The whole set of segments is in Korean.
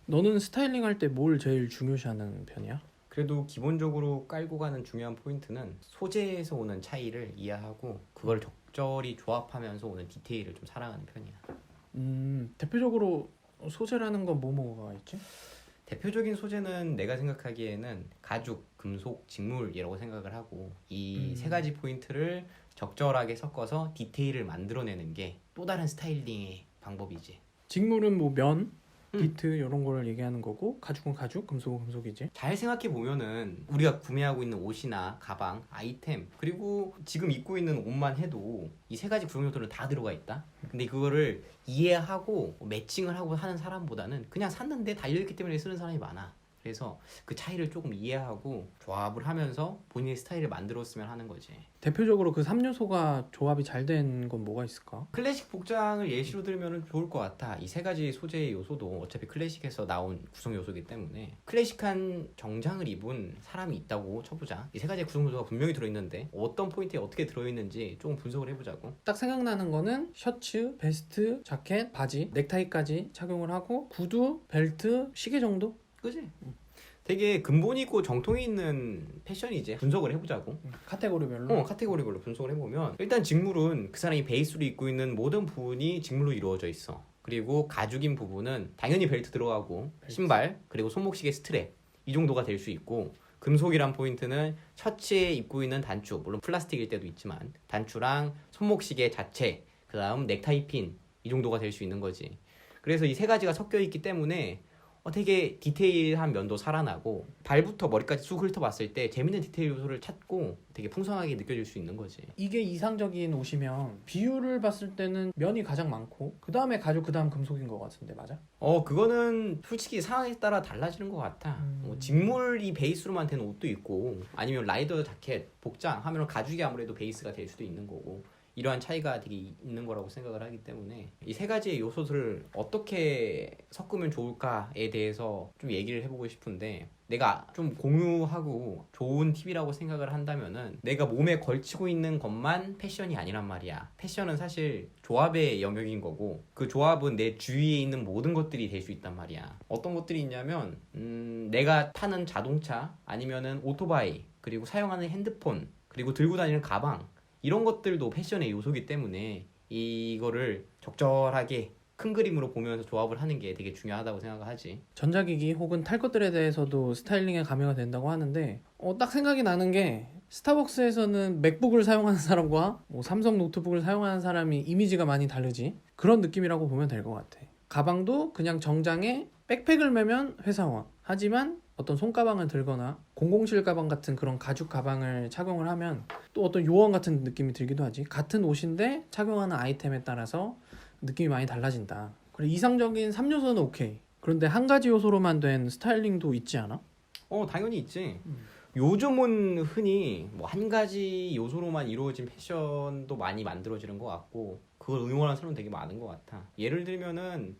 너는 스타일링 할 때 뭘 제일 중요시하는 편이야? 그래도 기본적으로 깔고 가는 중요한 포인트는 소재에서 오는 차이를 이해하고 그걸 적절히 조합하면서 오는 디테일을 좀 사랑하는 편이야. 대표적으로 소재라는 건 뭐가 있지? 대표적인 소재는 내가 생각하기에는 가죽, 금속, 직물이라고 생각을 하고 이 세 가지 포인트를 적절하게 섞어서 디테일을 만들어내는 게 또 다른 스타일링의 방법이지. 직물은 뭐 면, 음. 비트 이런 걸 얘기하는 거고 가죽은 가죽, 금속은 금속이지. 잘 생각해 보면은 우리가 구매하고 있는 옷이나 가방, 아이템 그리고 지금 입고 있는 옷만 해도 이 세 가지 구성 요소는 다 들어가 있다. 근데 그거를 이해하고 매칭을 하고 하는 사람보다는 그냥 샀는데 달려있기 때문에 쓰는 사람이 많아. 그래서 그 차이를 조금 이해하고 조합을 하면서 본인의 스타일을 만들었으면 하는 거지. 대표적으로 그 3요소가 조합이 잘 된 건 뭐가 있을까? 클래식 복장을 예시로 들면 좋을 것 같아. 이 세 가지 소재의 요소도 어차피 클래식에서 나온 구성 요소이기 때문에 클래식한 정장을 입은 사람이 있다고 쳐보자. 이 세 가지 구성 요소가 분명히 들어있는데 어떤 포인트에 어떻게 들어있는지 조금 분석을 해보자고. 딱 생각나는 거는 셔츠, 베스트, 자켓, 바지, 넥타이까지 착용을 하고 구두, 벨트, 시계 정도? 그지? 되게 근본 있고 정통이 있는 패션이지. 분석을 해보자고. 카테고리별로. 카테고리별로 분석을 해보면 일단 직물은 그 사람이 베이스로 입고 있는 모든 부분이 직물로 이루어져 있어. 그리고 가죽인 부분은 당연히 벨트 들어가고 신발 그리고 손목시계 스트랩 이 정도가 될 수 있고, 금속이란 포인트는 셔츠에 입고 있는 단추, 물론 플라스틱일 때도 있지만 단추랑 손목시계 자체, 그 다음 넥타이 핀 이 정도가 될 수 있는 거지. 그래서 이 세 가지가 섞여 있기 때문에 되게 디테일한 면도 살아나고 발부터 머리까지 쑥 훑어봤을 때 재밌는 디테일 요소를 찾고 되게 풍성하게 느껴질 수 있는 거지. 이게 이상적인 옷이면 비율을 봤을 때는 면이 가장 많고 그 다음에 가죽, 그 다음 금속인 것 같은데 맞아? 그거는 솔직히 상황에 따라 달라지는 것 같아. 직물이 베이스로만 된 옷도 있고 아니면 라이더 자켓, 복장 하면 가죽이 아무래도 베이스가 될 수도 있는 거고, 이러한 차이가 되게 있는 거라고 생각을 하기 때문에 이 세 가지의 요소들을 어떻게 섞으면 좋을까에 대해서 좀 얘기를 해보고 싶은데, 내가 좀 공유하고 좋은 팁이라고 생각을 한다면은 내가 몸에 걸치고 있는 것만 패션이 아니란 말이야. 패션은 사실 조합의 영역인 거고 그 조합은 내 주위에 있는 모든 것들이 될 수 있단 말이야. 어떤 것들이 있냐면 내가 타는 자동차 아니면은 오토바이 그리고 사용하는 핸드폰 그리고 들고 다니는 가방, 이런 것들도 패션의 요소이기 때문에 이거를 적절하게 큰 그림으로 보면서 조합을 하는 게 되게 중요하다고 생각을 하지. 전자기기 혹은 탈 것들에 대해서도 스타일링에 가미가 된다고 하는데 딱 생각이 나는 게 스타벅스에서는 맥북을 사용하는 사람과 뭐 삼성 노트북을 사용하는 사람이 이미지가 많이 다르지. 그런 느낌이라고 보면 될 것 같아. 가방도 그냥 정장에 백팩을 매면 회사원, 하지만 어떤 손가방을 들거나 공공실 가방 같은 그런 가죽 가방을 착용을 하면 또 어떤 요원 같은 느낌이 들기도 하지. 같은 옷인데 착용하는 아이템에 따라서 느낌이 많이 달라진다. 그래, 이상적인 3요소는 오케이. 그런데 한 가지 요소로만 된 스타일링도 있지 않아? 당연히 있지. 요즘은 흔히 뭐 한 가지 요소로만 이루어진 패션도 많이 만들어지는 것 같고 그걸 응용하는 사람은 되게 많은 것 같아. 예를 들면은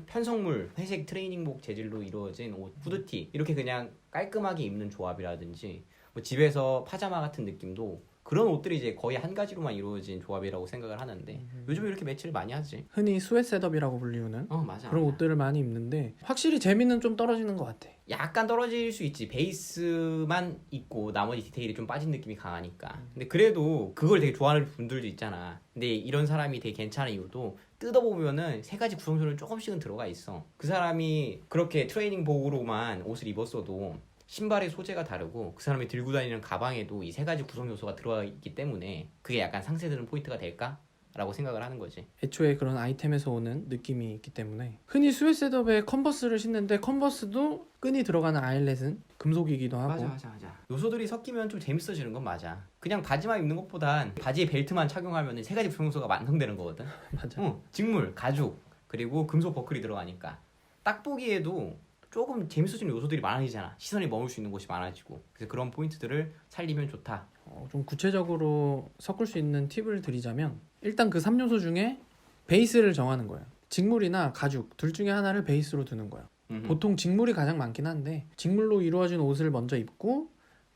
편성물, 회색 트레이닝복 재질로 이루어진 옷, 후드티 이렇게 그냥 깔끔하게 입는 조합이라든지, 뭐 집에서 파자마 같은 느낌도 그런 옷들이 이제 거의 한 가지로만 이루어진 조합이라고 생각을 하는데 요즘 이렇게 매치를 많이 하지. 흔히 스웨트 셋업이라고 불리우는 맞아. 그런 옷들을 많이 입는데 확실히 재미는 좀 떨어지는 것 같아. 약간 떨어질 수 있지. 베이스만 있고 나머지 디테일이 좀 빠진 느낌이 강하니까. 근데 그래도 그걸 되게 좋아하는 분들도 있잖아. 근데 이런 사람이 되게 괜찮은 이유도 뜯어보면은 세 가지 구성소는 조금씩은 들어가 있어. 그 사람이 그렇게 트레이닝복으로만 옷을 입었어도 신발의 소재가 다르고 그 사람이 들고 다니는 가방에도 이 세 가지 구성 요소가 들어가 있기 때문에 그게 약간 상쇄되는 포인트가 될까? 라고 생각을 하는 거지. 애초에 그런 아이템에서 오는 느낌이 있기 때문에 흔히 스웨트 셋업에 컨버스를 신는데 컨버스도 끈이 들어가는 아일렛은 금속이기도 하고. 맞아. 요소들이 섞이면 좀 재밌어지는 건 맞아. 그냥 바지만 입는 것보단 바지에 벨트만 착용하면 세 가지 구성 요소가 완성되는 거거든. 맞아. 직물, 가죽 그리고 금속 버클이 들어가니까 딱 보기에도 조금 재밌어지는 요소들이 많아지잖아. 시선이 머물 수 있는 곳이 많아지고. 그래서 그런 포인트들을 살리면 좋다. 좀 구체적으로 섞을 수 있는 팁을 드리자면 일단 그 3요소 중에 베이스를 정하는 거예요. 직물이나 가죽 둘 중에 하나를 베이스로 두는 거예요. 보통 직물이 가장 많긴 한데 직물로 이루어진 옷을 먼저 입고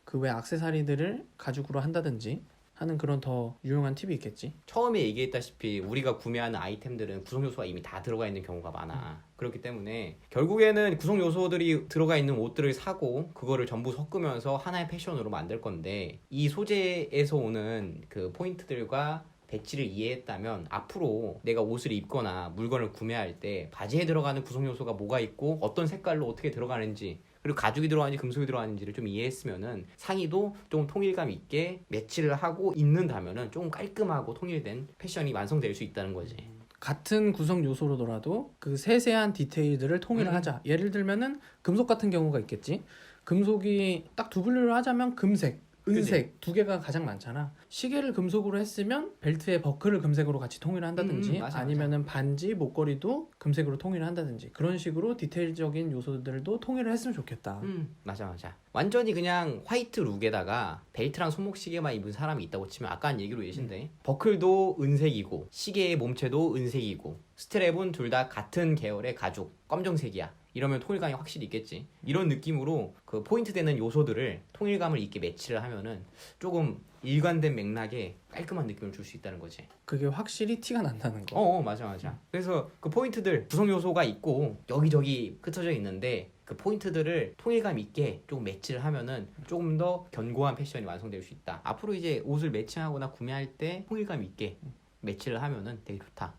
그 외 액세서리들을 가죽으로 한다든지 하는 그런 더 유용한 팁이 있겠지. 처음에 얘기했다시피 우리가 구매하는 아이템들은 구성 요소가 이미 다 들어가 있는 경우가 많아. 그렇기 때문에 결국에는 구성 요소들이 들어가 있는 옷들을 사고 그거를 전부 섞으면서 하나의 패션으로 만들 건데, 이 소재에서 오는 그 포인트들과 배치를 이해했다면 앞으로 내가 옷을 입거나 물건을 구매할 때 바지에 들어가는 구성 요소가 뭐가 있고 어떤 색깔로 어떻게 들어가는지, 그리고 가죽이 들어가는지 금속이 들어가는지를 좀 이해했으면은 상의도 좀 통일감 있게 매치를 하고 입는다면은 조금 깔끔하고 통일된 패션이 완성될 수 있다는 거지. 같은 구성 요소로더라도 그 세세한 디테일들을 통일하자. 예를 들면은 금속 같은 경우가 있겠지. 금속이 딱 두 분류를 하자면 금색, 은색 두 개가 가장 많잖아. 시계를 금속으로 했으면 벨트에 버클을 금색으로 같이 통일을 한다든지 맞아, 아니면은 반지, 목걸이도 금색으로 통일을 한다든지 그런 식으로 디테일적인 요소들도 통일을 했으면 좋겠다. 맞아. 완전히 그냥 화이트 룩에다가 벨트랑 손목시계만 입은 사람이 있다고 치면 아까 한 얘기로 예신데, 버클도 은색이고 시계의 몸체도 은색이고 스트랩은 둘 다 같은 계열의 가죽 검정색이야. 이러면 통일감이 확실히 있겠지. 이런 느낌으로 그 포인트 되는 요소들을 통일감을 있게 매치를 하면은 조금 일관된 맥락에 깔끔한 느낌을 줄 수 있다는 거지. 그게 확실히 티가 난다는 거. 맞아. 그래서 그 포인트들 구성 요소가 있고 여기저기 흩어져 있는데 그 포인트들을 통일감 있게 조금 매치를 하면은 조금 더 견고한 패션이 완성될 수 있다. 앞으로 이제 옷을 매칭하거나 구매할 때 통일감 있게 매치를 하면은 되게 좋다.